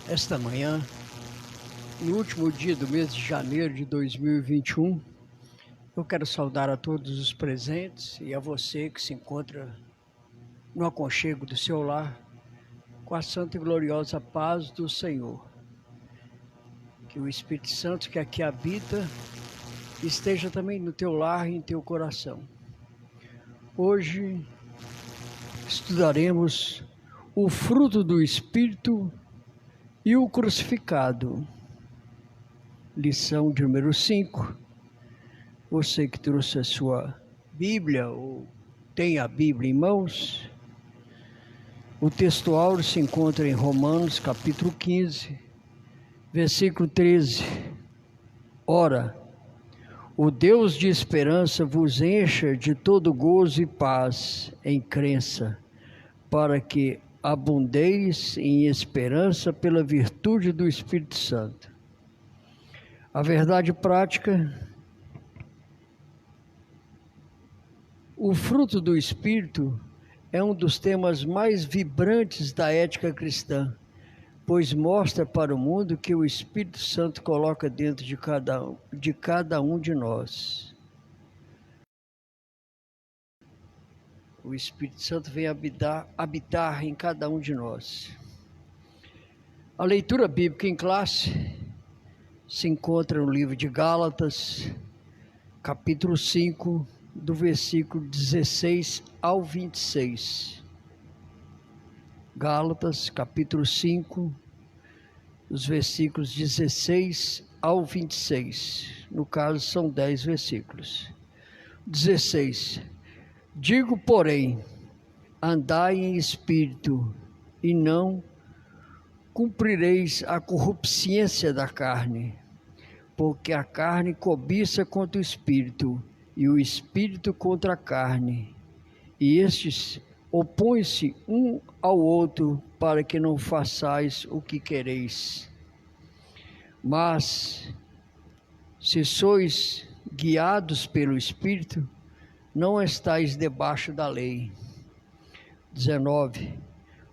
Esta manhã, no último dia do mês de janeiro de 2021, eu quero saudar a todos os presentes e a você que se encontra no aconchego do seu lar, com a santa e gloriosa paz do Senhor. Que o Espírito Santo que aqui habita esteja também no teu lar e em teu coração. Hoje estudaremos o fruto do Espírito e o crucificado. Lição de número 5. Você que trouxe a sua Bíblia ou tem a Bíblia em mãos, o texto áureo se encontra em Romanos capítulo 15, versículo 13. Ora, o Deus de esperança vos encha de todo gozo e paz em crença, para que abundeis em esperança pela virtude do Espírito Santo. A verdade prática: o fruto do Espírito é um dos temas mais vibrantes da ética cristã, pois mostra para o mundo que o Espírito Santo coloca dentro de cada um de nós. O Espírito Santo vem habitar em cada um de nós. A leitura bíblica em classe se encontra no livro de Gálatas, capítulo 5, do versículo 16 ao 26. Gálatas, capítulo 5, os versículos 16 ao 26. No caso, são 10 versículos. 16. Digo, porém, andai em espírito, e não cumprireis a corrupciência da carne, porque a carne cobiça contra o espírito, e o espírito contra a carne, e estes opõem-se um ao outro, para que não façais o que quereis. Mas, se sois guiados pelo Espírito, não estáis debaixo da lei. 19.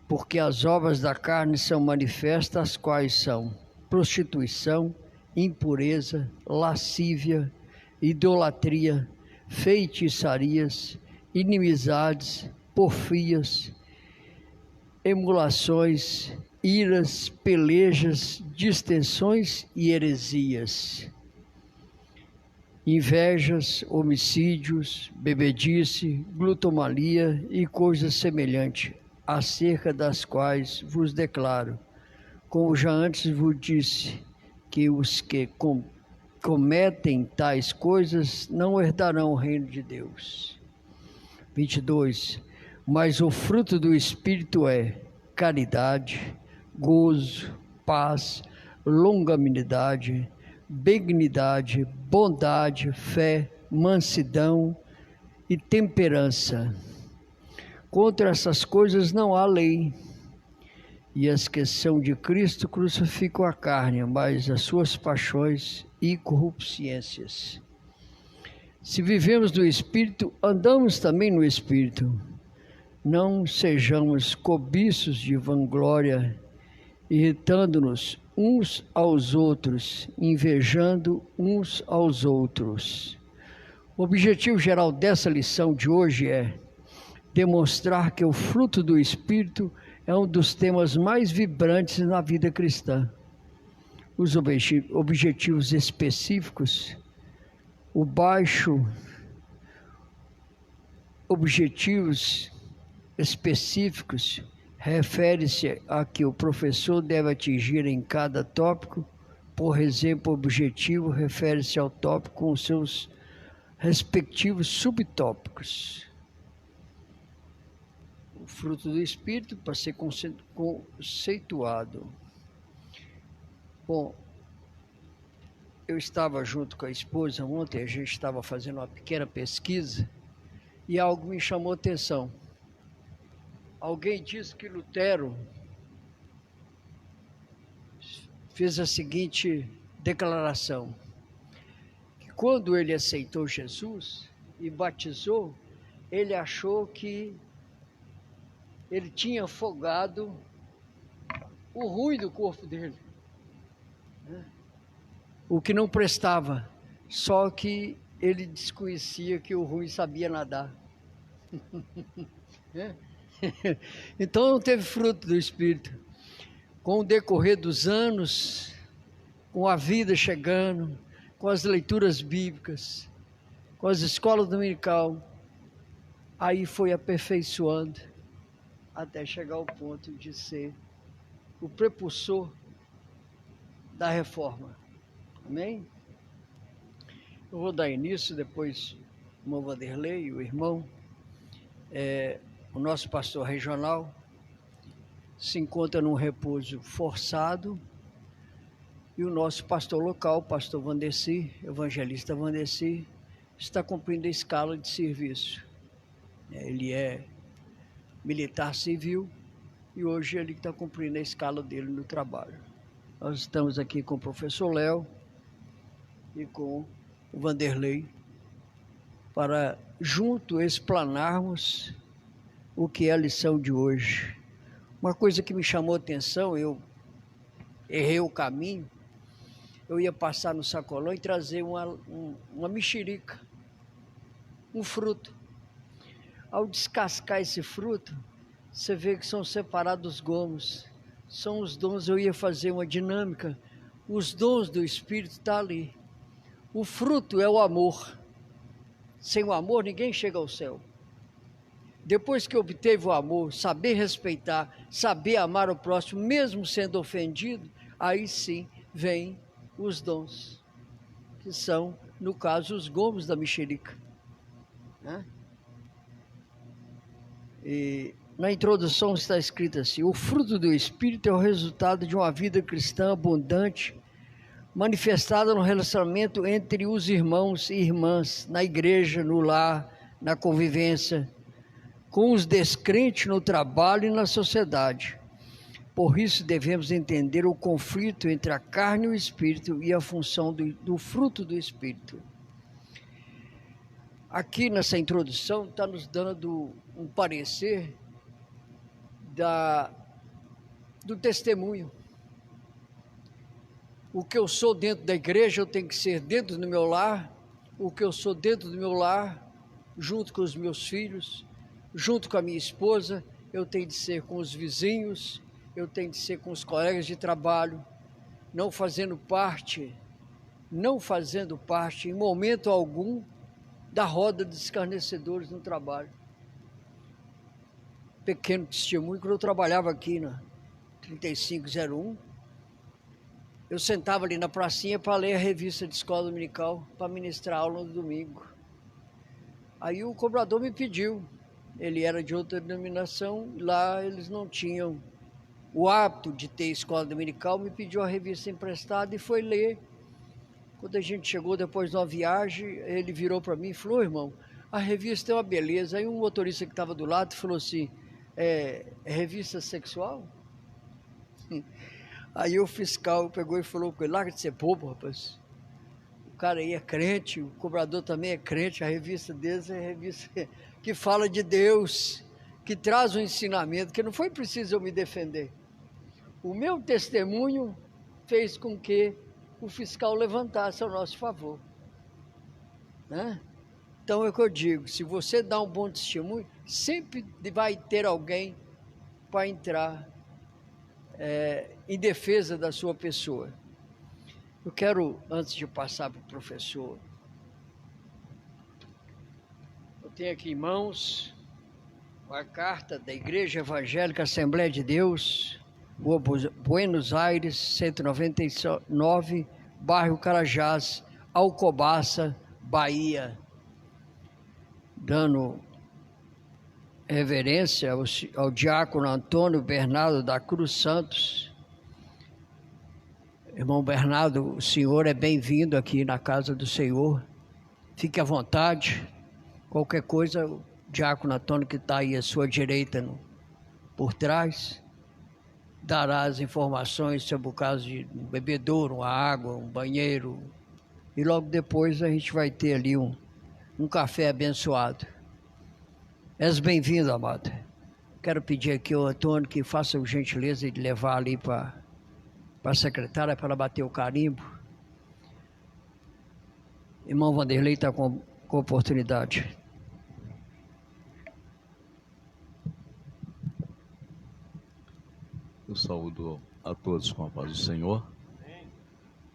Porque as obras da carne são manifestas, as quais são prostituição, impureza, lascívia, idolatria, feitiçarias, inimizades, porfias, emulações, iras, pelejas, distensões e heresias, invejas, homicídios, bebedice, glutomalia e coisas semelhantes, acerca das quais vos declaro, como já antes vos disse, que os que cometem tais coisas não herdarão o reino de Deus. 22. Mas o fruto do Espírito é caridade, gozo, paz, longanimidade, benignidade, bondade, fé, mansidão e temperança. Contra essas coisas não há lei. E as que são de Cristo crucificam a carne, mas as suas paixões e corrupciências. Se vivemos no Espírito, andamos também no Espírito. Não sejamos cobiços de vanglória, irritando-nos uns aos outros, invejando uns aos outros. O objetivo geral dessa lição de hoje é demonstrar que o fruto do Espírito é um dos temas mais vibrantes na vida cristã. Os objetivos específicos, objetivos específicos refere-se a que o professor deve atingir em cada tópico. Por exemplo, o objetivo refere-se ao tópico com os seus respectivos subtópicos. O fruto do Espírito, para ser conceituado. Bom, eu estava junto com a esposa ontem, a gente estava fazendo uma pequena pesquisa e algo me chamou a atenção. Alguém disse que Lutero fez a seguinte declaração, que quando ele aceitou Jesus e batizou, ele achou que ele tinha afogado o ruim do corpo dele, né? O que não prestava, só que ele desconhecia que o ruim sabia nadar. Né? Então não teve fruto do Espírito. Com o decorrer dos anos, com a vida chegando, com as leituras bíblicas, com as escolas dominical, aí foi aperfeiçoando até chegar ao ponto de ser o prepulsor da reforma. Amém? Eu vou dar início, depois o irmão Vanderlei, o irmão, o nosso pastor regional, se encontra num repouso forçado, e o nosso pastor local, o pastor Vandeci, evangelista Vandeci, está cumprindo a escala de serviço. Ele é militar civil e hoje ele está cumprindo a escala dele no trabalho. Nós estamos aqui com o professor Léo e com o Vanderlei para junto explanarmos o que é a lição de hoje. Uma coisa que me chamou a atenção, eu errei o caminho, eu ia passar no sacolão e trazer uma mexerica, um fruto. Ao descascar esse fruto, você vê que são separados os gomos. São os dons, eu ia fazer uma dinâmica. Os dons do Espírito estão ali. O fruto é o amor. Sem o amor, ninguém chega ao céu. Depois que obteve o amor, saber respeitar, saber amar o próximo, mesmo sendo ofendido, aí sim vem os dons, que são, no caso, os gomos da mexerica. Né? E na introdução está escrito assim: o fruto do Espírito é o resultado de uma vida cristã abundante, manifestada no relacionamento entre os irmãos e irmãs, na igreja, no lar, na convivência, com os descrentes no trabalho e na sociedade. Por isso devemos entender o conflito entre a carne e o Espírito e a função do fruto do Espírito. Aqui nessa introdução está nos dando um parecer do testemunho. O que eu sou dentro da igreja, eu tenho que ser dentro do meu lar. O que eu sou dentro do meu lar, junto com os meus filhos, junto com a minha esposa, eu tenho de ser com os vizinhos, eu tenho de ser com os colegas de trabalho, não fazendo parte em momento algum da roda de escarnecedores no trabalho. Pequeno testemunho, quando eu trabalhava aqui na 3501, eu sentava ali na pracinha para ler a revista de escola dominical, para ministrar aula no domingo. Aí o cobrador me pediu, ele era de outra denominação, lá eles não tinham o hábito de ter escola dominical, me pediu a revista emprestada e foi ler. Quando a gente chegou depois de uma viagem, ele virou para mim e falou: irmão, a revista é uma beleza. Aí um motorista que estava do lado falou assim: é revista sexual? Aí o fiscal pegou e falou com ele: larga de ser bobo, rapaz. O cara aí é crente, o cobrador também é crente, a revista deles é a revista que fala de Deus, que traz um ensinamento, que não foi preciso eu me defender. O meu testemunho fez com que o fiscal levantasse ao nosso favor. Né? Então é o que eu digo, se você dá um bom testemunho, sempre vai ter alguém para entrar em defesa da sua pessoa. Eu quero, antes de passar para o professor, eu tenho aqui em mãos a carta da Igreja Evangélica Assembleia de Deus, Buenos Aires, 199, bairro Carajás, Alcobaça, Bahia, dando reverência ao diácono Antônio Bernardo da Cruz Santos. Irmão Bernardo, o senhor é bem-vindo aqui na casa do Senhor. Fique à vontade. Qualquer coisa, o diácono Antônio, que está aí à sua direita por trás, dará as informações sobre o caso de um bebedouro, uma água, um banheiro. E logo depois a gente vai ter ali um café abençoado. És bem-vindo, amado. Quero pedir aqui ao Antônio que faça a gentileza de levar ali para a secretária para ela bater o carimbo. Irmão Vanderlei está com oportunidade. Eu saúdo a todos com a paz do Senhor,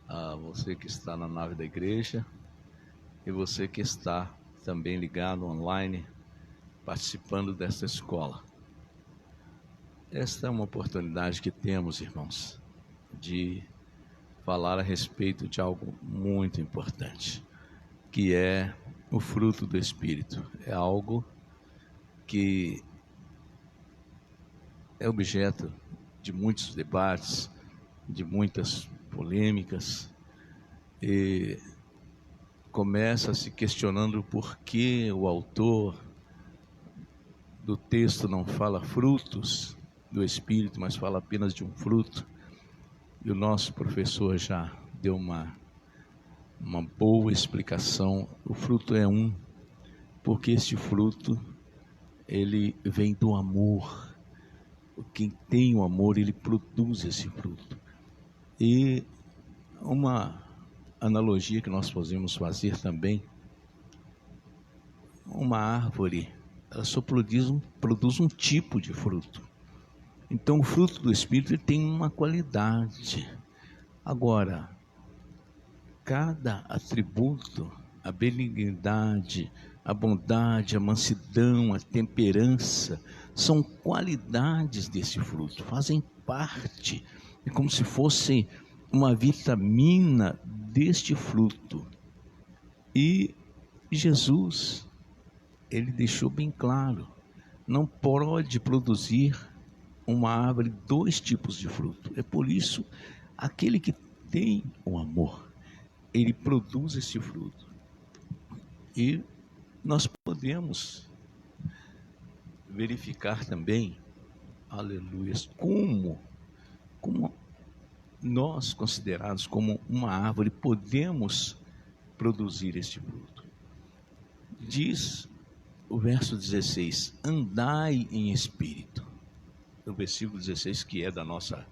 a você que está na nave da igreja e você que está também ligado online, participando desta escola. Esta é uma oportunidade que temos, irmãos, de falar a respeito de algo muito importante, que é o fruto do Espírito. É algo que é objeto de muitos debates, de muitas polêmicas, e começa se questionando por que o autor do texto não fala frutos do Espírito, mas fala apenas de um fruto. E o nosso professor já deu uma boa explicação. O fruto é um, porque este fruto, ele vem do amor. Quem tem o amor, ele produz esse fruto. E uma analogia que nós podemos fazer também, uma árvore, ela só produz um tipo de fruto. Então o fruto do Espírito ele tem uma qualidade. Agora, cada atributo, a benignidade, a bondade, a mansidão, a temperança, são qualidades desse fruto, fazem parte, é como se fosse uma vitamina deste fruto. E Jesus, ele deixou bem claro, não pode produzir uma árvore dois tipos de fruto. É por isso, aquele que tem o amor, ele produz esse fruto. E nós podemos verificar também, aleluia, como nós, considerados como uma árvore, podemos produzir este fruto. Diz o verso 16, andai em espírito. O versículo 16, que é da nossa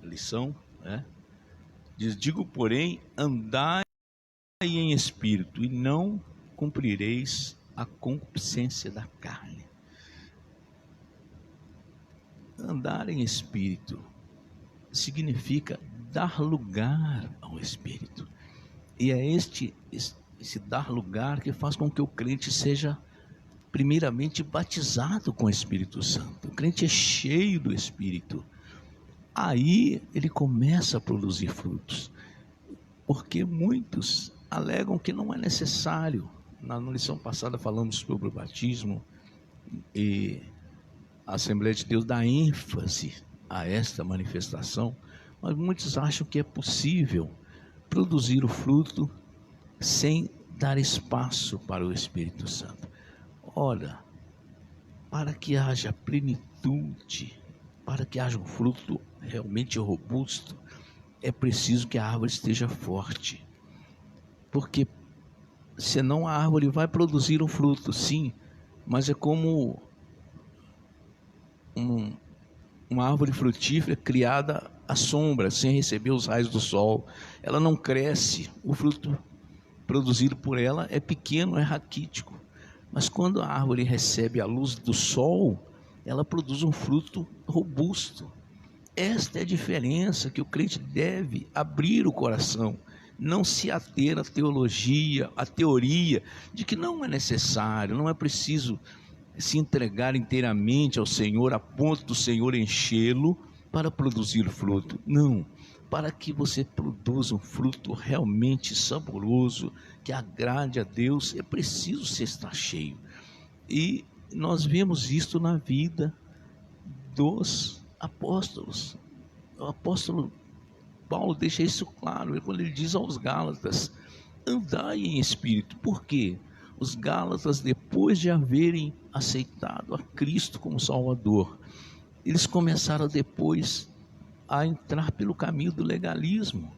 lição, né? Diz, digo, porém, andai em espírito, e não cumprireis a concupiscência da carne. Andar em espírito significa dar lugar ao Espírito. E é esse dar lugar que faz com que o crente seja primeiramente batizado com o Espírito Santo. O crente é cheio do Espírito. Aí ele começa a produzir frutos. Porque muitos alegam que não é necessário. Na lição passada falamos sobre o batismo e a Assembleia de Deus dá ênfase a esta manifestação, mas muitos acham que é possível produzir o fruto sem dar espaço para o Espírito Santo. Ora, para que haja plenitude, para que haja um fruto realmente robusto, é preciso que a árvore esteja forte, porque senão a árvore vai produzir um fruto, sim, mas é como uma árvore frutífera criada à sombra, sem receber os raios do sol. Ela não cresce, o fruto produzido por ela é pequeno, é raquítico. Mas quando a árvore recebe a luz do sol, ela produz um fruto robusto. Esta é a diferença que o crente deve abrir o coração, não se ater à teologia, à teoria de que não é necessário, não é preciso se entregar inteiramente ao Senhor a ponto do Senhor enchê-lo para produzir fruto. Não, para que você produza um fruto realmente saboroso, que agrade a Deus, é preciso você estar cheio. E nós vemos isto na vida dos apóstolos. O apóstolo Paulo deixa isso claro, quando ele diz aos Gálatas, andai em espírito. Por quê? Os Gálatas, depois de haverem aceitado a Cristo como Salvador, eles começaram depois a entrar pelo caminho do legalismo,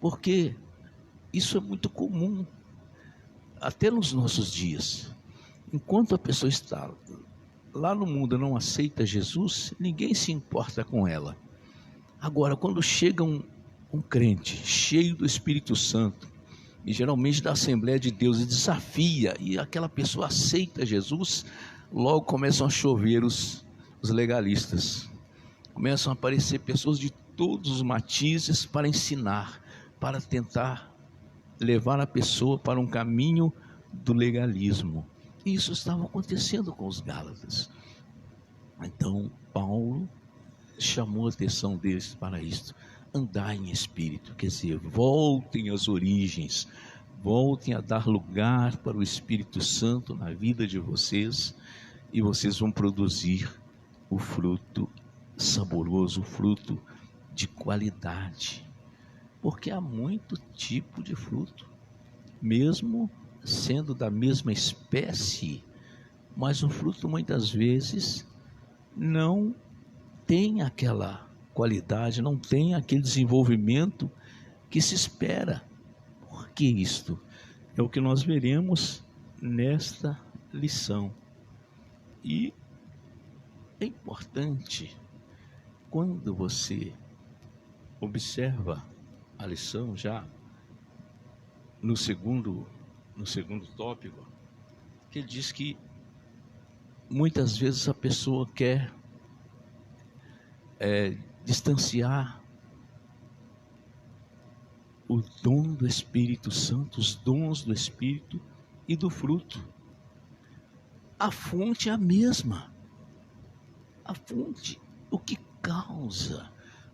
porque isso é muito comum, até nos nossos dias. Enquanto a pessoa está lá no mundo não aceita Jesus, ninguém se importa com ela. Agora, quando chega um crente cheio do Espírito Santo, e geralmente da Assembleia de Deus, e desafia, e aquela pessoa aceita Jesus, logo começam a chover os legalistas. Começam a aparecer pessoas de todos os matizes para ensinar, para tentar levar a pessoa para um caminho do legalismo. E isso estava acontecendo com os Gálatas. Então, Paulo chamou a atenção deles para isto. Andai em espírito, quer dizer, voltem às origens, voltem a dar lugar para o Espírito Santo na vida de vocês, e vocês vão produzir o fruto saboroso, o fruto de qualidade. Porque há muito tipo de fruto, mesmo sendo da mesma espécie, mas o fruto muitas vezes não tem aquela qualidade, não tem aquele desenvolvimento que se espera. Por que isto? É o que nós veremos nesta lição. E é importante, quando você observa a lição já no segundo tópico, que ele diz que muitas vezes a pessoa quer distanciar o dom do Espírito Santo, os dons do Espírito e do fruto. A fonte é a mesma. A fonte, o que causa,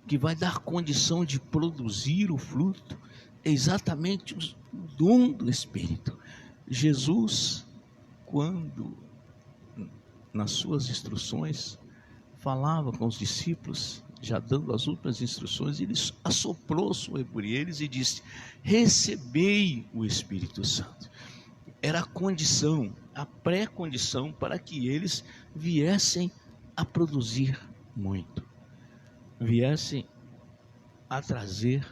que vai dar condição de produzir o fruto, é exatamente o dom do Espírito. Jesus, quando nas suas instruções falava com os discípulos, já dando as últimas instruções, ele assoprou sobre eles e disse: recebei o Espírito Santo. Era a condição, a pré-condição para que eles viessem a produzir muito, viessem a trazer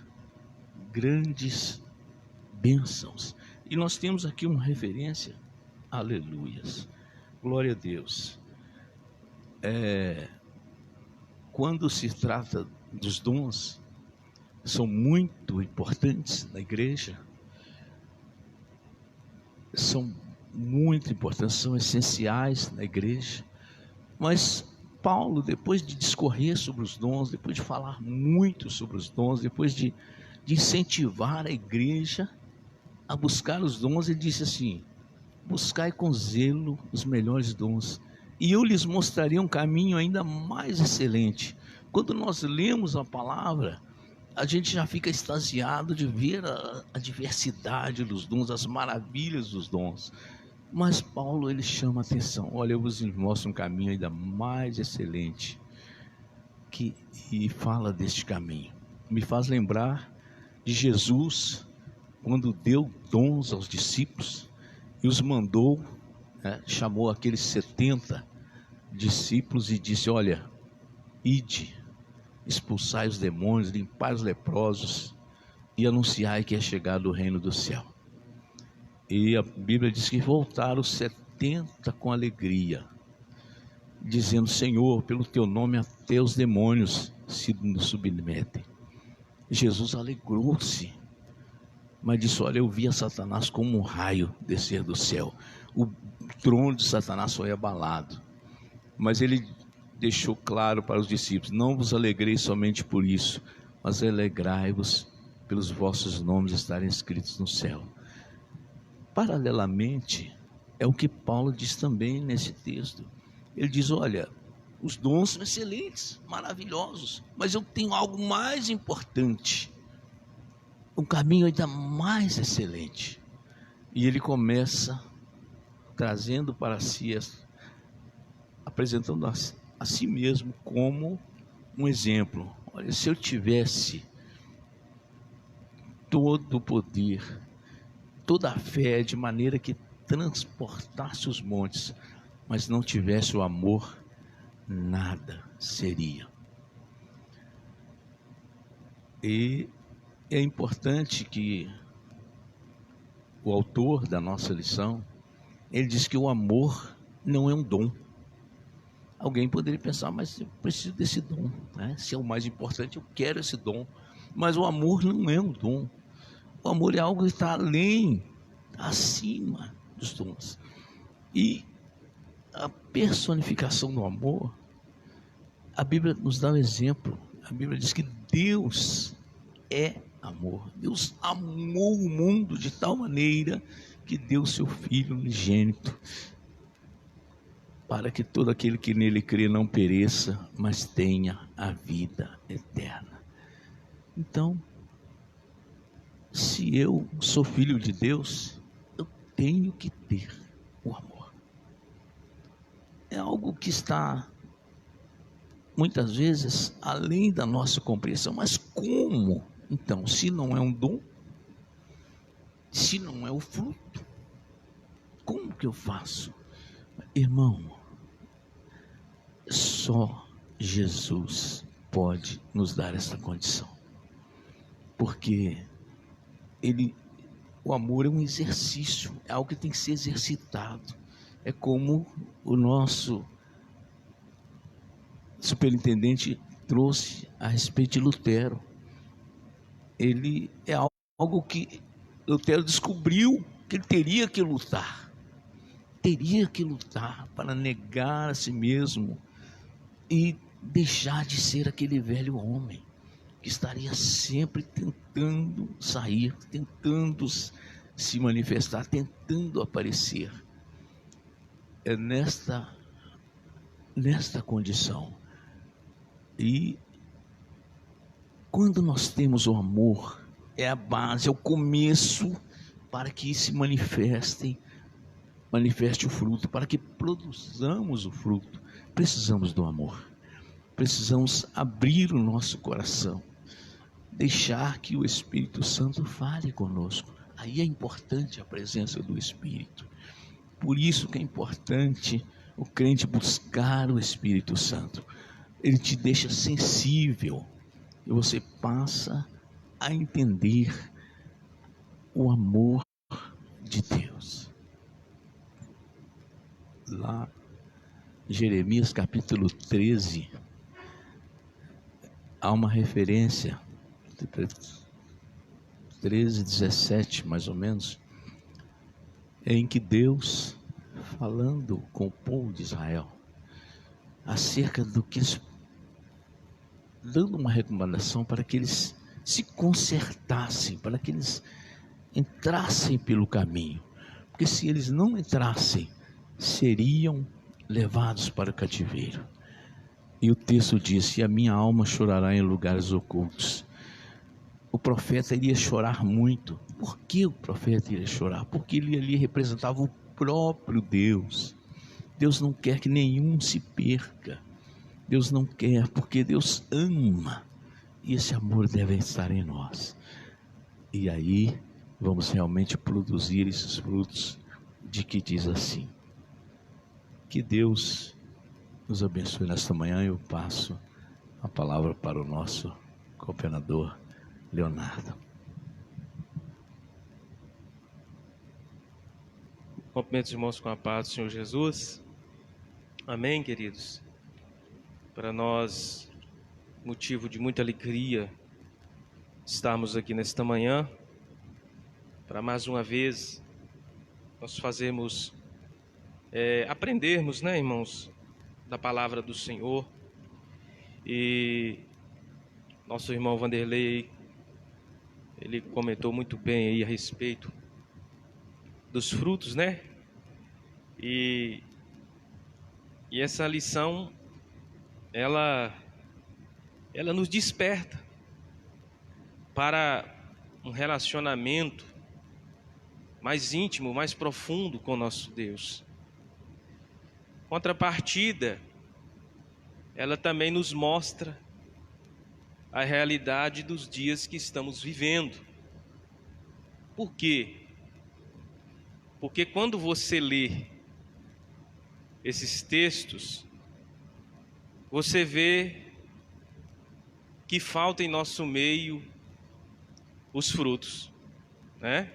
grandes bênçãos. E nós temos aqui uma referência, aleluias, glória a Deus. Quando se trata dos dons, são muito importantes na igreja, são muito importantes, são essenciais na igreja, mas Paulo, depois de discorrer sobre os dons, depois de falar muito sobre os dons, depois de incentivar a igreja a buscar os dons, ele disse assim: buscai com zelo os melhores dons, e eu lhes mostrarei um caminho ainda mais excelente. Quando nós lemos a palavra, a gente já fica extasiado de ver a diversidade dos dons, as maravilhas dos dons. Mas Paulo, ele chama a atenção: olha, eu vos mostro um caminho ainda mais excelente, e fala deste caminho. Me faz lembrar de Jesus, quando deu dons aos discípulos e os mandou, chamou aqueles 70 discípulos e disse: olha, ide, expulsai os demônios, limpai os leprosos e anunciai que é chegado o reino do céu. E a Bíblia diz que voltaram os 70 com alegria, dizendo: Senhor, pelo teu nome até os demônios se nos submetem. Jesus alegrou-se, mas disse: olha, eu vi a Satanás como um raio descer do céu. O trono de Satanás foi abalado, mas ele deixou claro para os discípulos: não vos alegrei somente por isso, mas alegrai-vos pelos vossos nomes estarem escritos no céu. Paralelamente, é o que Paulo diz também nesse texto. Ele diz: olha, os dons são excelentes, maravilhosos, mas eu tenho algo mais importante, um caminho ainda mais excelente. E ele começa trazendo para si, apresentando a si mesmo como um exemplo. Olha, se eu tivesse todo o poder, toda a fé, de maneira que transportasse os montes, mas não tivesse o amor, nada seria. E é importante que o autor da nossa lição, ele diz que o amor não é um dom. Alguém poderia pensar, mas eu preciso desse dom, né? Se é o mais importante, eu quero esse dom. Mas o amor não é um dom. O amor é algo que está além, acima dos dons. E a personificação do amor, a Bíblia nos dá um exemplo. A Bíblia diz que Deus é amor. Deus amou o mundo de tal maneira que deu seu Filho unigênito, para que todo aquele que nele crê não pereça, mas tenha a vida eterna. Então, se eu sou filho de Deus, eu tenho que ter o amor. É algo que está, muitas vezes, além da nossa compreensão. Mas como? Então, se não é um dom, se não é o fruto, como que eu faço? Irmão, só Jesus pode nos dar essa condição. Porque o amor é um exercício, é algo que tem que ser exercitado. É como o nosso superintendente trouxe a respeito de Lutero. Ele é algo que Lutero descobriu que ele teria que lutar para negar a si mesmo e deixar de ser aquele velho homem que estaria sempre tentando sair, tentando se manifestar, tentando aparecer. É nesta condição. E quando nós temos o amor, é a base, é o começo para que se manifeste o fruto, para que produzamos o fruto. Precisamos do amor. Precisamos abrir o nosso coração, deixar que o Espírito Santo fale conosco. Aí é importante a presença do Espírito. Por isso que é importante o crente buscar o Espírito Santo. Ele te deixa sensível e você passa a entender o amor de Deus. Lá, Jeremias capítulo 13, há uma referência, 13, 17 mais ou menos, em que Deus, falando com o povo de Israel, acerca do que eles, dando uma recomendação para que eles se consertassem, para que eles entrassem pelo caminho, porque se eles não entrassem, seriam levados para o cativeiro. E o texto diz: e a minha alma chorará em lugares ocultos. O profeta iria chorar muito. Por que o profeta iria chorar? Porque ele ali representava o próprio Deus. Deus não quer que nenhum se perca. Deus não quer, porque Deus ama. E esse amor deve estar em nós. E aí vamos realmente produzir esses frutos de que diz assim. Que Deus nos abençoe nesta manhã. Eu passo a palavra para o nosso coordenador Leonardo. Cumprimento os irmãos com a paz do Senhor Jesus. Amém, queridos? Para nós, motivo de muita alegria estarmos aqui nesta manhã, para mais uma vez nós aprendermos, né, irmãos, da palavra do Senhor. E nosso irmão Vanderlei, ele comentou muito bem aí a respeito dos frutos, né? E essa lição, ela nos desperta para um relacionamento mais íntimo, mais profundo com o nosso Deus. Contrapartida, ela também nos mostra a realidade dos dias que estamos vivendo. Por quê? Porque quando você lê esses textos, você vê que falta em nosso meio os frutos, né?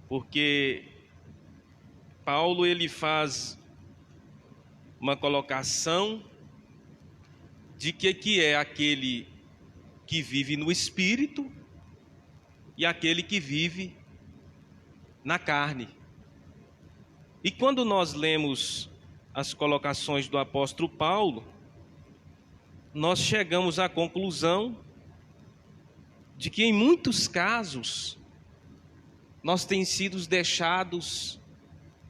Porque Paulo, ele faz uma colocação de que é aquele que vive no espírito e aquele que vive na carne. E quando nós lemos as colocações do apóstolo Paulo, nós chegamos à conclusão de que em muitos casos nós temos sido deixados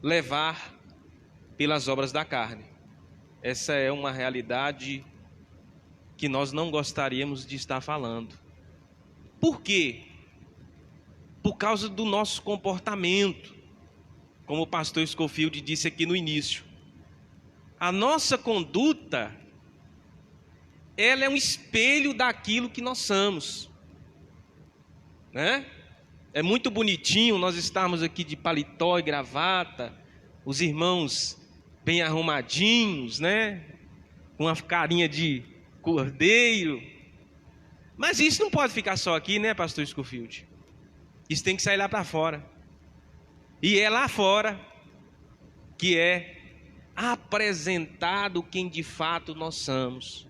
levar pelas obras da carne. Essa é uma realidade que nós não gostaríamos de estar falando. Por quê? Por causa do nosso comportamento, como o pastor Scofield disse aqui no início. A nossa conduta, ela é um espelho daquilo que nós somos, né? É muito bonitinho nós estarmos aqui de paletó e gravata, os irmãos bem arrumadinhos, né? Com uma carinha de cordeiro. Mas isso não pode ficar só aqui, né, pastor Scofield? Isso tem que sair lá para fora. E é lá fora que é apresentado quem de fato nós somos.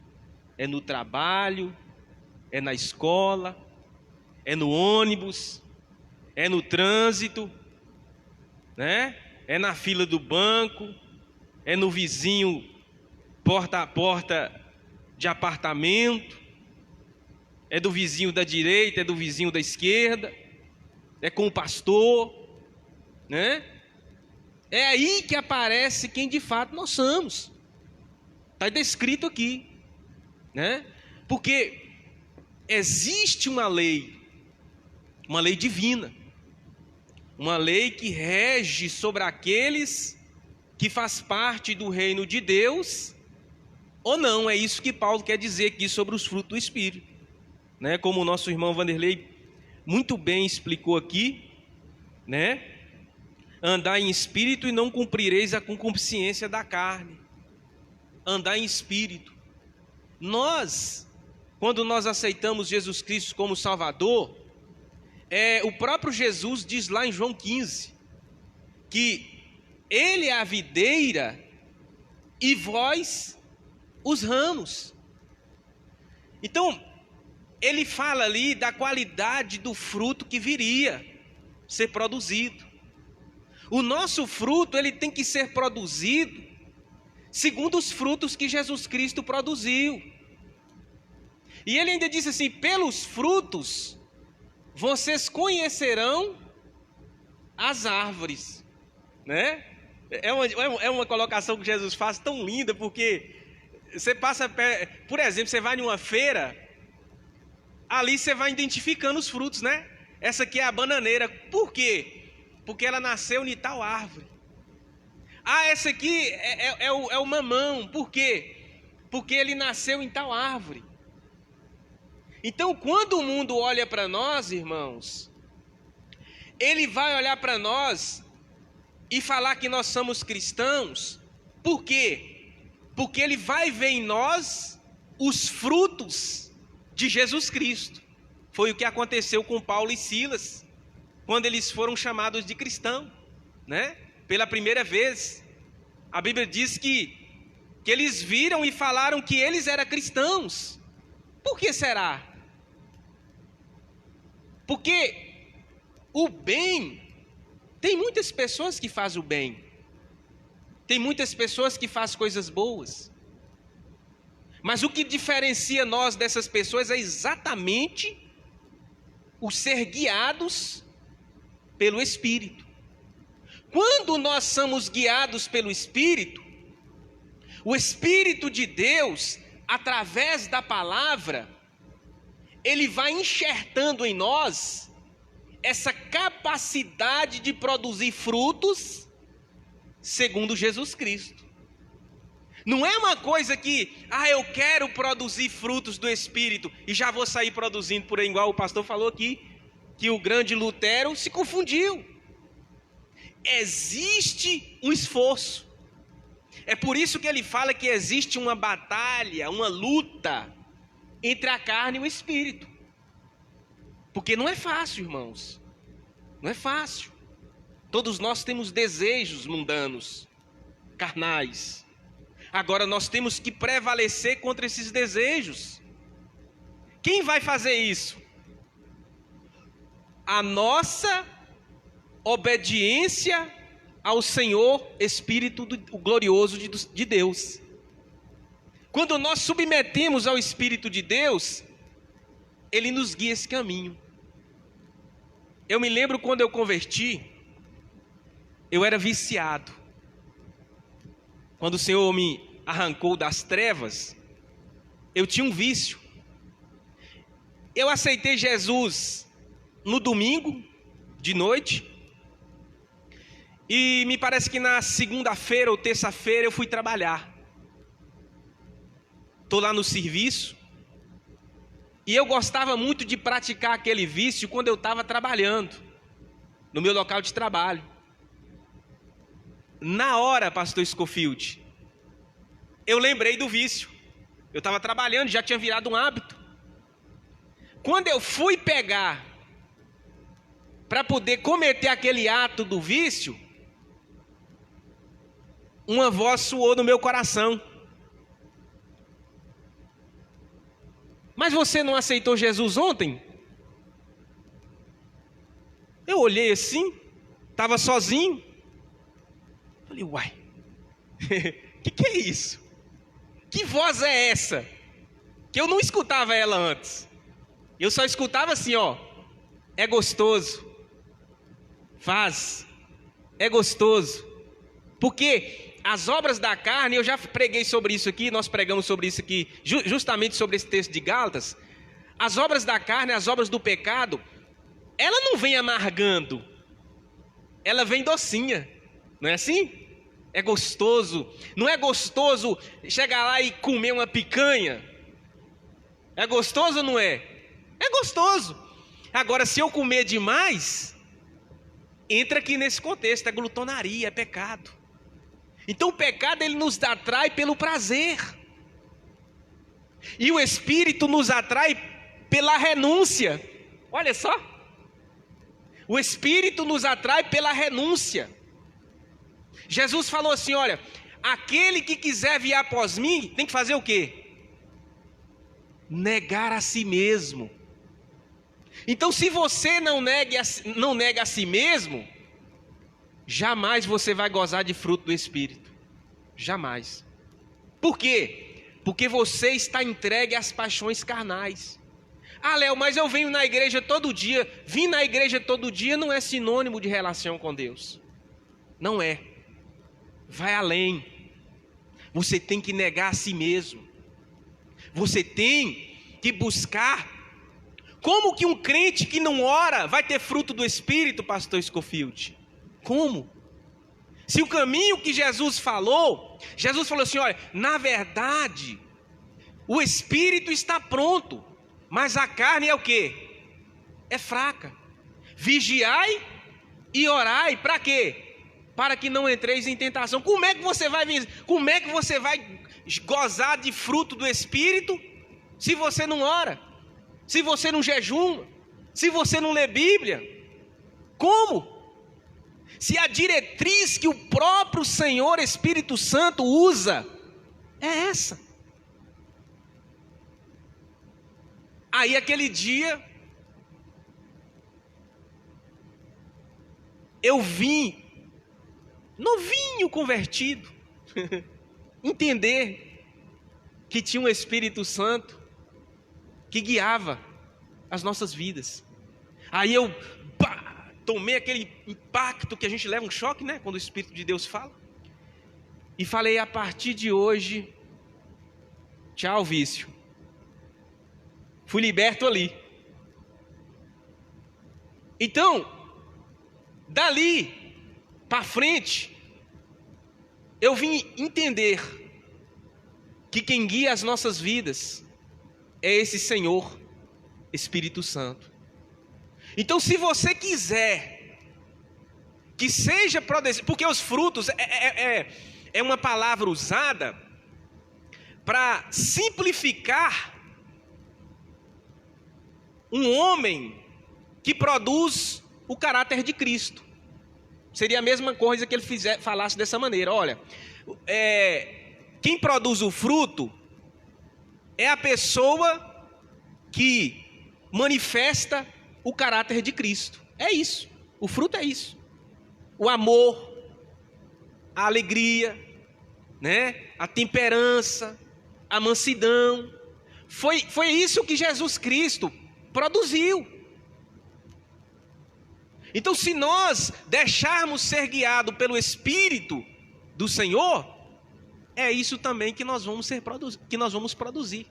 É no trabalho, é na escola, é no ônibus, é no trânsito, né? É na fila do banco, é no vizinho porta a porta de apartamento, é do vizinho da direita, é do vizinho da esquerda, é com o pastor, né? É aí que aparece quem de fato nós somos. Está descrito aqui, né? Porque existe uma lei divina, uma lei que rege sobre aqueles que faz parte do reino de Deus, ou não. É isso que Paulo quer dizer aqui sobre os frutos do Espírito, né? Como o nosso irmão Vanderlei muito bem explicou aqui, né? Andar em espírito e não cumprireis a concupiscência da carne. Andar em espírito. Nós, quando nós aceitamos Jesus Cristo como Salvador, o próprio Jesus diz lá em João 15, que Ele é a videira e vós os ramos. Então, Ele fala ali da qualidade do fruto que viria ser produzido. O nosso fruto, ele tem que ser produzido segundo os frutos que Jesus Cristo produziu. E ele ainda disse assim: pelos frutos vocês conhecerão as árvores, né? É uma colocação que Jesus faz tão linda, porque você passa, por exemplo, você vai numa feira, ali você vai identificando os frutos, né? Essa aqui é a bananeira. Por quê? Porque ela nasceu em tal árvore. Ah, essa aqui é o mamão. Por quê? Porque ele nasceu em tal árvore. Então, quando o mundo olha para nós, irmãos, ele vai olhar para nós e falar que nós somos cristãos. Por quê? Porque ele vai ver em nós os frutos de Jesus Cristo. Foi o que aconteceu com Paulo e Silas, quando eles foram chamados de cristão, né? Pela primeira vez. A Bíblia diz que eles viram e falaram que eles eram cristãos. Por que será? Porque o bem, tem muitas pessoas que fazem o bem, tem muitas pessoas que fazem coisas boas, mas o que diferencia nós dessas pessoas é exatamente o ser guiados pelo Espírito. Quando nós somos guiados pelo Espírito, o Espírito de Deus, através da palavra, ele vai enxertando em nós essa capacidade de produzir frutos segundo Jesus Cristo. Não é uma coisa que, eu quero produzir frutos do Espírito e já vou sair produzindo por aí, igual o pastor falou aqui, que o grande Lutero se confundiu. Existe um esforço. É por isso que ele fala que existe uma batalha, uma luta entre a carne e o espírito. Porque não é fácil, irmãos. Não é fácil. Todos nós temos desejos mundanos, carnais. Agora nós temos que prevalecer contra esses desejos. Quem vai fazer isso? A nossa obediência ao Senhor Espírito glorioso de Deus. Quando nós submetemos ao Espírito de Deus, Ele nos guia esse caminho. Eu me lembro quando eu converti, eu era viciado. Quando o Senhor me arrancou das trevas, eu tinha um vício. Eu aceitei Jesus no domingo, de noite, e me parece que na segunda-feira ou terça-feira eu fui trabalhar. Estou lá no serviço, e eu gostava muito de praticar aquele vício quando eu estava trabalhando, no meu local de trabalho. Na hora, pastor Scofield, eu lembrei do vício. Eu estava trabalhando, já tinha virado um hábito. Quando eu fui pegar para poder cometer aquele ato do vício, uma voz soou no meu coração: mas você não aceitou Jesus ontem? Eu olhei assim, estava sozinho. Falei, uai, que é isso? Que voz é essa? Que eu não escutava ela antes. Eu só escutava assim, ó: é gostoso, faz, é gostoso. Porque as obras da carne, eu já preguei sobre isso aqui, nós pregamos sobre isso aqui, justamente sobre esse texto de Gálatas. As obras da carne, as obras do pecado, ela não vem amargando, ela vem docinha, não é assim? É gostoso. Não é gostoso chegar lá e comer uma picanha? É gostoso ou não é? É gostoso. Agora, se eu comer demais, entra aqui nesse contexto, é glutonaria, é pecado. Então o pecado, ele nos atrai pelo prazer, e o Espírito nos atrai pela renúncia. Olha só, o Espírito nos atrai pela renúncia. Jesus falou assim, olha, aquele que quiser vir após mim, tem que fazer o quê? Negar a si mesmo. Então, se você não nega a si mesmo, jamais você vai gozar de fruto do Espírito. Jamais. Por quê? Porque você está entregue às paixões carnais. Ah, Léo, mas eu venho na igreja todo dia. Vir na igreja todo dia não é sinônimo de relação com Deus. Não é. Vai além. Você tem que negar a si mesmo. Você tem que buscar. Como que um crente que não ora vai ter fruto do Espírito, pastor Scofield? Como? Se o caminho que Jesus falou assim, olha, na verdade, o Espírito está pronto, mas a carne é o quê? É fraca. Vigiai e orai, para quê? Para que não entreis em tentação. Como é que você vai gozar de fruto do Espírito se você não ora? Se você não jejuma? Se você não lê Bíblia? Como? Se a diretriz que o próprio Senhor Espírito Santo usa é essa. Aí aquele dia eu vim novinho convertido entender que tinha um Espírito Santo que guiava as nossas vidas. Aí eu tomei aquele impacto que a gente leva um choque, né? Quando o Espírito de Deus fala. E falei, a partir de hoje, tchau vício. Fui liberto ali. Então, dali para frente, eu vim entender que quem guia as nossas vidas é esse Senhor, Espírito Santo. Então, se você quiser que seja produzido, porque os frutos é uma palavra usada para simplificar um homem que produz o caráter de Cristo. Seria a mesma coisa que ele falasse dessa maneira: olha, quem produz o fruto é a pessoa que manifesta o caráter de Cristo. É isso. O fruto é isso. O amor, a alegria, né? A temperança, a mansidão. Foi isso que Jesus Cristo produziu. Então, se nós deixarmos ser guiados pelo Espírito do Senhor, é isso também que nós vamos produzir.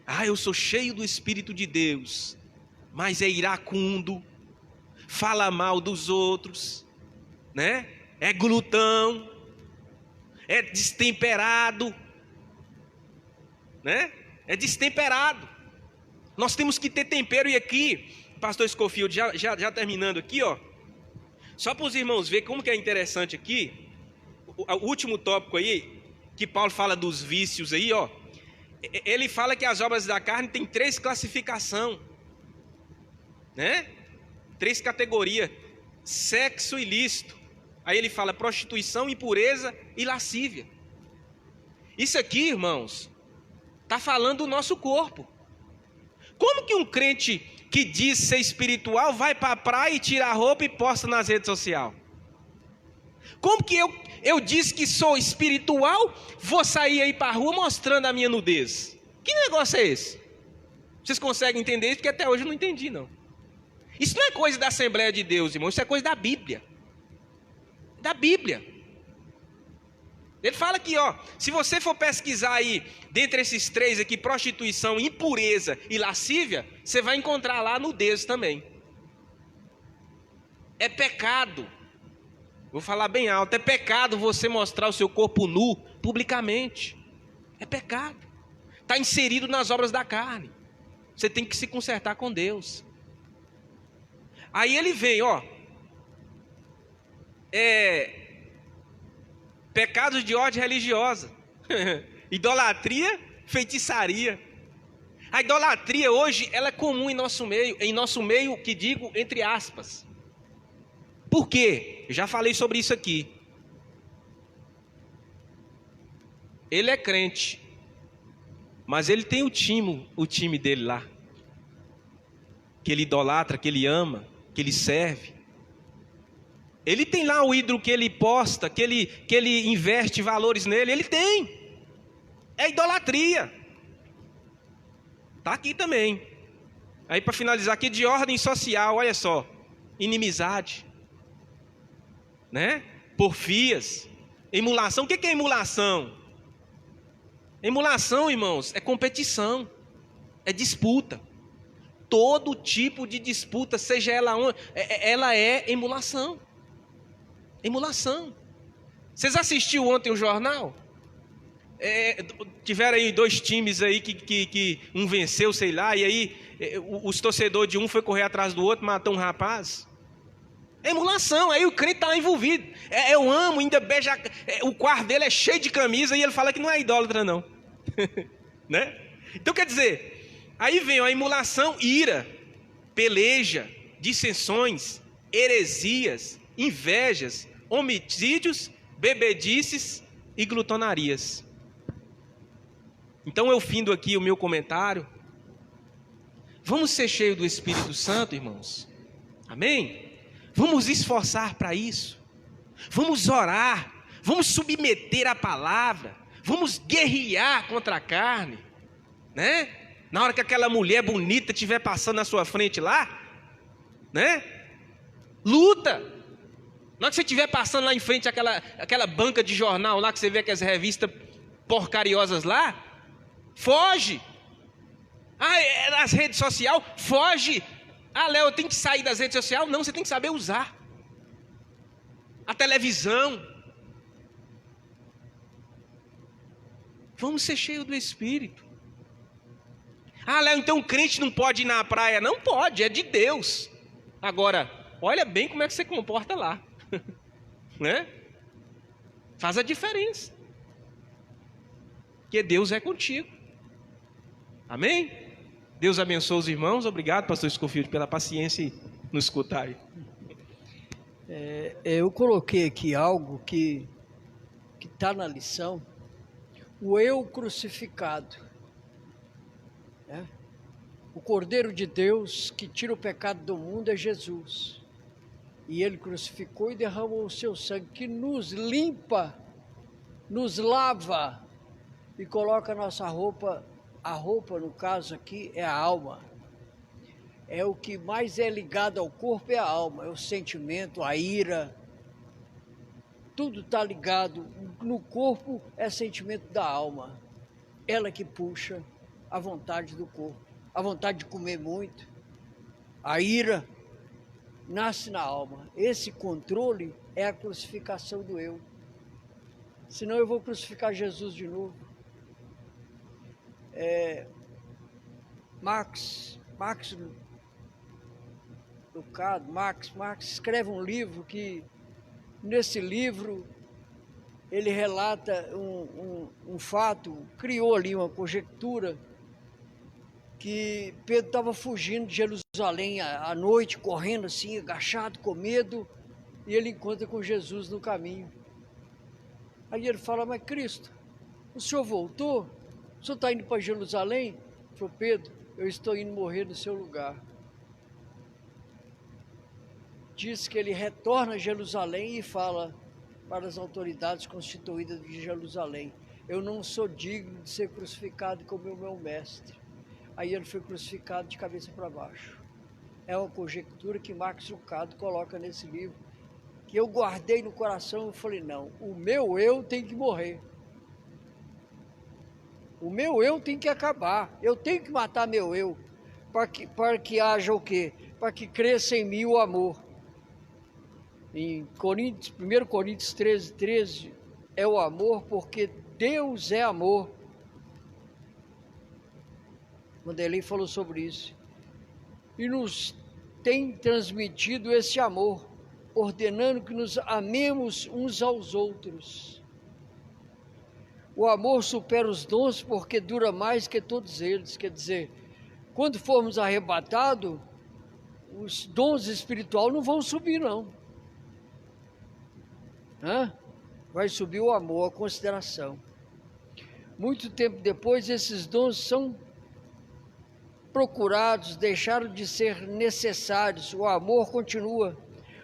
Ah, eu sou cheio do Espírito de Deus, mas é iracundo, fala mal dos outros, né? É glutão, é destemperado, né? É destemperado. Nós temos que ter tempero. E aqui, pastor Scofield, já terminando aqui, ó, só para os irmãos verem como que é interessante aqui, o último tópico aí, que Paulo fala dos vícios aí, ó, ele fala que as obras da carne tem 3 classificações, né? 3 categorias: sexo ilícito, aí ele fala prostituição, impureza e lascívia. Isso aqui, irmãos, está falando do nosso corpo. Como que um crente que diz ser espiritual vai para a praia e tira a roupa e posta nas redes sociais? Como que eu disse que sou espiritual, vou sair aí para a rua mostrando a minha nudez? Que negócio é esse? Vocês conseguem entender isso? Porque até hoje eu não entendi, não. Isso não é coisa da Assembleia de Deus, irmão. Isso é coisa da Bíblia. Da Bíblia. Ele fala aqui, ó, se você for pesquisar aí, dentre esses 3 aqui, prostituição, impureza e lascívia, você vai encontrar lá nudez também. É pecado. Vou falar bem alto, é pecado você mostrar o seu corpo nu publicamente. É pecado. Está inserido nas obras da carne. Você tem que se consertar com Deus. Aí ele vem, ó, pecados de ordem religiosa, idolatria, feitiçaria. A idolatria hoje, ela é comum em nosso meio, que digo entre aspas. Por quê? Eu já falei sobre isso aqui. Ele é crente, mas ele tem o time dele lá, que ele idolatra, que ele ama, que ele serve. Ele tem lá o ídolo que ele posta, que ele investe valores nele. Ele tem. É idolatria. Está aqui também. Aí para finalizar aqui, de ordem social, olha só. Inimizade, né? Porfias, emulação. O que é emulação? Emulação, irmãos, é competição, é disputa. Todo tipo de disputa, seja ela é emulação. Emulação. Vocês assistiram ontem o jornal? Tiveram aí 2 times aí que um venceu, sei lá, e aí os torcedores de um foi correr atrás do outro, matou um rapaz. Emulação, aí o crente está envolvido. Eu amo, ainda beija. O quarto dele é cheio de camisa e ele fala que não é idólatra, não. Né? Então quer dizer, aí vem a emulação, ira, peleja, dissensões, heresias, invejas, homicídios, bebedices e glutonarias. Então eu findo aqui o meu comentário. Vamos ser cheios do Espírito Santo, irmãos. Amém? Vamos esforçar para isso. Vamos orar. Vamos submeter a palavra. Vamos guerrear contra a carne, né? Na hora que aquela mulher bonita estiver passando na sua frente lá, né? Luta. Na hora que você estiver passando lá em frente aquela banca de jornal lá, que você vê aquelas revistas porcariosas lá, foge. Nas redes sociais, foge. Léo, eu tenho que sair das redes sociais? Não, você tem que saber usar. A televisão. Vamos ser cheios do Espírito. Léo, então o crente não pode ir na praia? Não pode, é de Deus. Agora, olha bem como é que você comporta lá. Né? Faz a diferença. Porque Deus é contigo. Amém? Deus abençoe os irmãos. Obrigado, pastor Scofield, pela paciência e nos escutar aí. Eu coloquei aqui algo que está na lição, o eu crucificado. O Cordeiro de Deus que tira o pecado do mundo é Jesus. E ele crucificou e derramou o seu sangue, que nos limpa, nos lava e coloca a nossa roupa. A roupa, no caso aqui, é a alma. É o que mais é ligado ao corpo, é a alma, é o sentimento, a ira. Tudo está ligado. No corpo é sentimento da alma. Ela que puxa a vontade do corpo. A vontade de comer muito. A ira nasce na alma. Esse controle é a crucificação do eu. Senão eu vou crucificar Jesus de novo. Marx escreve um livro que, nesse livro, ele relata um fato, criou ali uma conjectura, que Pedro estava fugindo de Jerusalém à noite, correndo assim, agachado, com medo, e ele encontra com Jesus no caminho. Aí ele fala: mas Cristo, o senhor voltou? O senhor está indo para Jerusalém? Ele falou: Pedro, eu estou indo morrer no seu lugar. Diz que ele retorna a Jerusalém e fala para as autoridades constituídas de Jerusalém: eu não sou digno de ser crucificado como o meu mestre. Aí ele foi crucificado de cabeça para baixo. É uma conjectura que Marx Lucado coloca nesse livro, que eu guardei no coração e falei: não, o meu eu tem que morrer. O meu eu tem que acabar. Eu tenho que matar meu eu, para que haja o quê? Para que cresça em mim o amor. Em 1 Coríntios 13, é o amor, porque Deus é amor. Vanderlei falou sobre isso. E nos tem transmitido esse amor, ordenando que nos amemos uns aos outros. O amor supera os dons, porque dura mais que todos eles. Quer dizer, quando formos arrebatados, os dons espirituais não vão subir, não. Vai subir o amor, a consideração. Muito tempo depois, esses dons são procurados, deixaram de ser necessários. O amor continua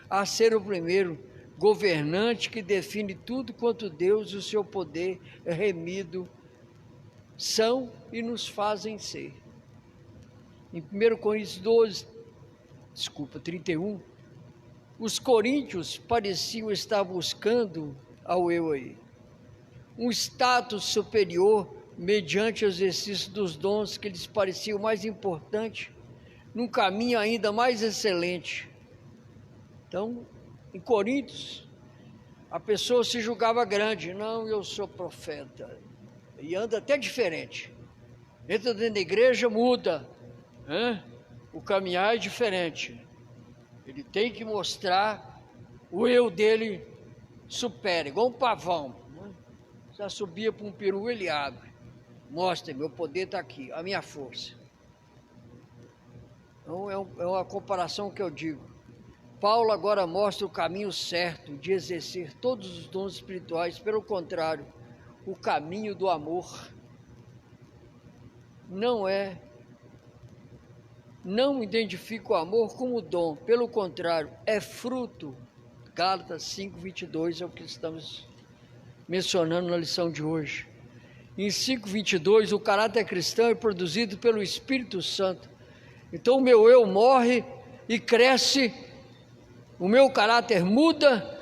a ser o primeiro governante que define tudo quanto Deus e o seu poder remido são e nos fazem ser. Em 1 Coríntios 31, os coríntios pareciam estar buscando ao eu aí um status superior mediante o exercício dos dons que lhes pareciam mais importante, num caminho ainda mais excelente. Então, em Coríntios, a pessoa se julgava grande. Não, eu sou profeta. E anda até diferente. Entra dentro da igreja, muda. O caminhar é diferente. Ele tem que mostrar o eu dele supera, igual um pavão. Já subia para um peru, ele abre. Mostra, meu poder está aqui, a minha força. Então, é uma comparação que eu digo. Paulo agora mostra o caminho certo de exercer todos os dons espirituais. Pelo contrário, o caminho do amor não identifica o amor como dom. Pelo contrário, é fruto. Gálatas 5:22 é o que estamos mencionando na lição de hoje. Em 5:22, o caráter cristão é produzido pelo Espírito Santo. Então o meu eu morre e cresce, o meu caráter muda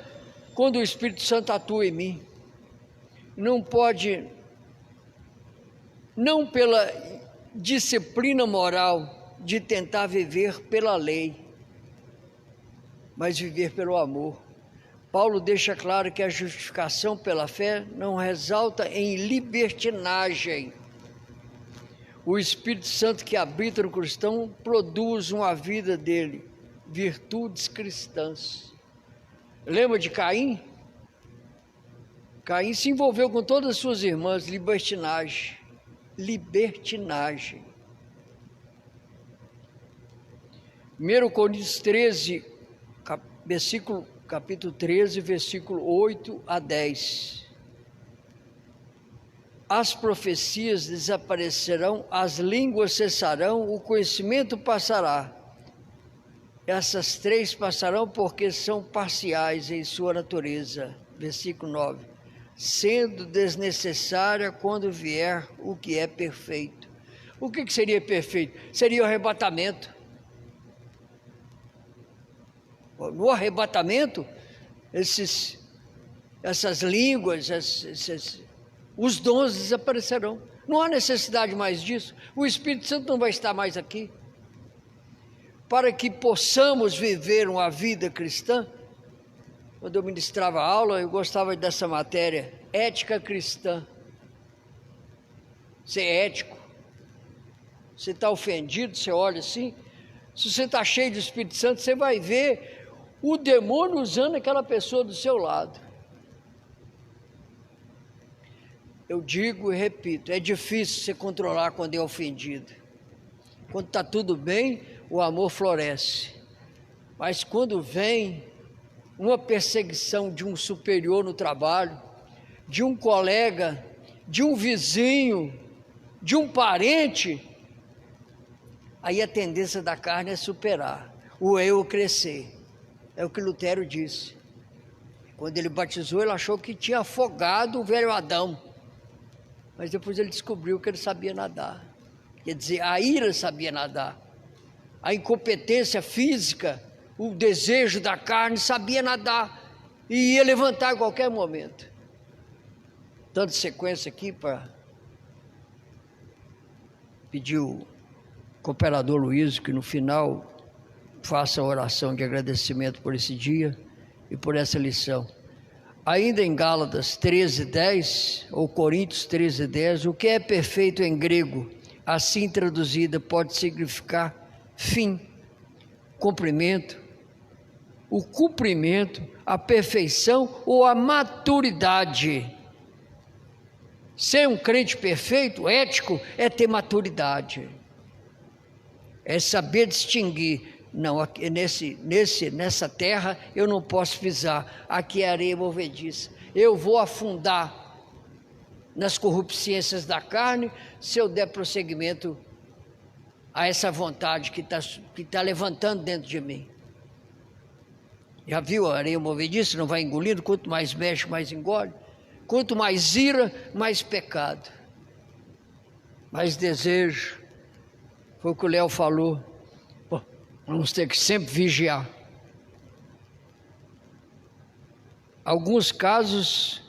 quando o Espírito Santo atua em mim. Não pode, não pela disciplina moral de tentar viver pela lei, mas viver pelo amor. Paulo deixa claro que a justificação pela fé não resulta em libertinagem. O Espírito Santo que habita no cristão produz uma vida dele, virtudes cristãs. Lembra de Caim? Caim se envolveu com todas as suas irmãs, libertinagem. 1 Coríntios 13, capítulo 13, versículo 8 a 10. as profecias desaparecerão, as línguas cessarão, o conhecimento passará. Essas três passarão porque são parciais em sua natureza. Versículo 9. Sendo desnecessária quando vier o que é perfeito. O que seria perfeito? Seria o arrebatamento. No arrebatamento, essas línguas, os dons desaparecerão. Não há necessidade mais disso. O Espírito Santo não vai estar mais aqui. Para que possamos viver uma vida cristã, quando eu ministrava aula, eu gostava dessa matéria, ética cristã. Ser ético. Você está ofendido, você olha assim. Se você está cheio do Espírito Santo, você vai ver o demônio usando aquela pessoa do seu lado. Eu digo e repito, é difícil você controlar quando é ofendido. Quando está tudo bem, o amor floresce. Mas quando vem uma perseguição de um superior no trabalho, de um colega, de um vizinho, de um parente, aí a tendência da carne é superar, o eu crescer. É o que Lutero disse. Quando ele batizou, ele achou que tinha afogado o velho Adão. Mas depois ele descobriu que ele sabia nadar. Quer dizer, a ira sabia nadar. A incompetência física, o desejo da carne sabia nadar. E ia levantar a qualquer momento. Dando sequência aqui para pedir o cooperador Luiz que no final faça a oração de agradecimento por esse dia e por essa lição. Ainda em Gálatas 13:10, ou Coríntios 13:10, o que é perfeito em grego, assim traduzida, pode significar fim, cumprimento, o cumprimento, a perfeição ou a maturidade. Ser um crente perfeito, ético, é ter maturidade, é saber distinguir. Não, aqui, nessa terra eu não posso pisar, aqui é areia movediça. Eu vou afundar nas corrupciências da carne se eu der prosseguimento a essa vontade que tá levantando dentro de mim. Já viu a areia movediça? Não vai engolindo, quanto mais mexe, mais engole. Quanto mais ira, mais pecado. Mais desejo. Foi o que o Léo falou. Vamos ter que sempre vigiar. Alguns casos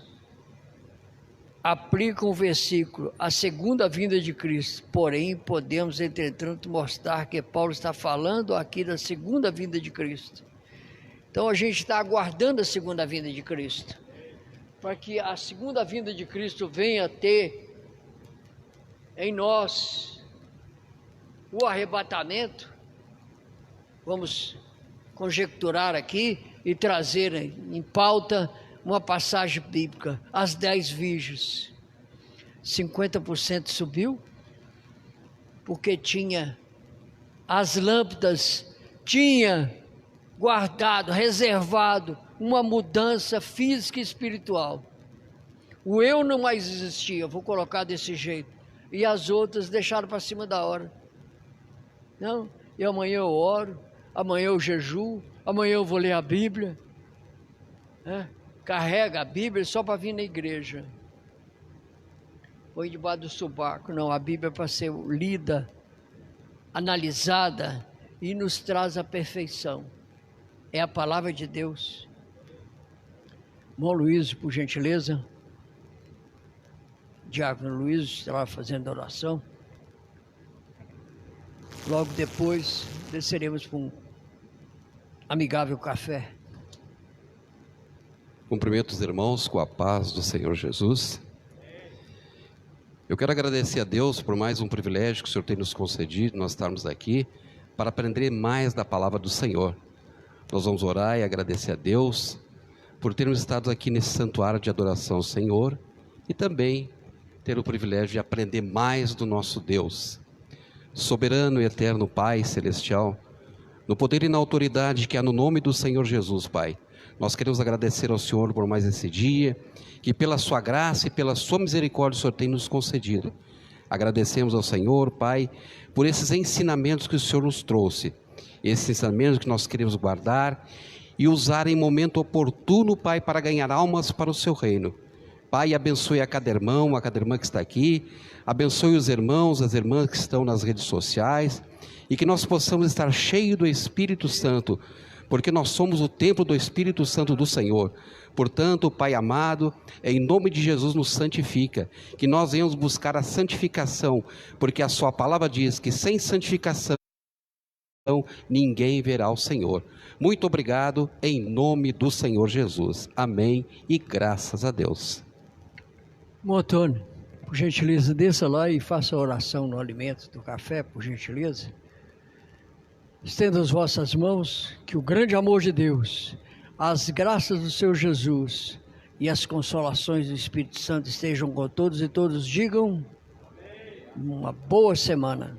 aplicam o versículo, a segunda vinda de Cristo. Porém, podemos, entretanto, mostrar que Paulo está falando aqui da segunda vinda de Cristo. Então, a gente está aguardando a segunda vinda de Cristo. Para que a segunda vinda de Cristo venha ter em nós o arrebatamento. Vamos conjecturar aqui e trazer em pauta uma passagem bíblica, as 10 virgens. 50% subiu, porque tinha as lâmpadas, tinha guardado, reservado uma mudança física e espiritual. O eu não mais existia, vou colocar desse jeito, e as outras deixaram para cima da hora. Não, e amanhã eu oro, amanhã eu jejuo, amanhã eu vou ler a Bíblia. Carrega a Bíblia só para vir na igreja. Põe debaixo do sobaco. Não, a Bíblia é para ser lida, analisada e nos traz a perfeição. É a palavra de Deus. Irmão Luiz, por gentileza. Diácono Luiz estava fazendo a oração. Logo depois, desceremos para um amigável café. Cumprimento os irmãos com a paz do Senhor Jesus. Eu quero agradecer a Deus por mais um privilégio que o Senhor tem nos concedido, nós estarmos aqui para aprender mais da palavra do Senhor. Nós vamos orar e agradecer a Deus por termos estado aqui nesse santuário de adoração ao Senhor e também ter o privilégio de aprender mais do nosso Deus. Soberano e eterno Pai Celestial, no poder e na autoridade que há no nome do Senhor Jesus, Pai, Nós queremos agradecer ao Senhor por mais esse dia, que pela sua graça e pela sua misericórdia o Senhor tem nos concedido. Agradecemos ao Senhor, Pai, por esses ensinamentos que o Senhor nos trouxe, esses ensinamentos que nós queremos guardar e usar em momento oportuno, Pai, para ganhar almas para o seu reino. Pai, abençoe a cada irmã que está aqui, abençoe os irmãos, as irmãs que estão nas redes sociais, e que nós possamos estar cheios do Espírito Santo, porque nós somos o templo do Espírito Santo do Senhor. Portanto, Pai amado, em nome de Jesus nos santifica, que nós venhamos buscar a santificação, porque a sua palavra diz que sem santificação ninguém verá o Senhor. Muito obrigado, em nome do Senhor Jesus. Amém e graças a Deus. Antônio, por gentileza, desça lá e faça a oração no alimento do café, por gentileza. Estenda as vossas mãos, que o grande amor de Deus, as graças do Senhor Jesus e as consolações do Espírito Santo estejam com todos e todos digam uma boa semana.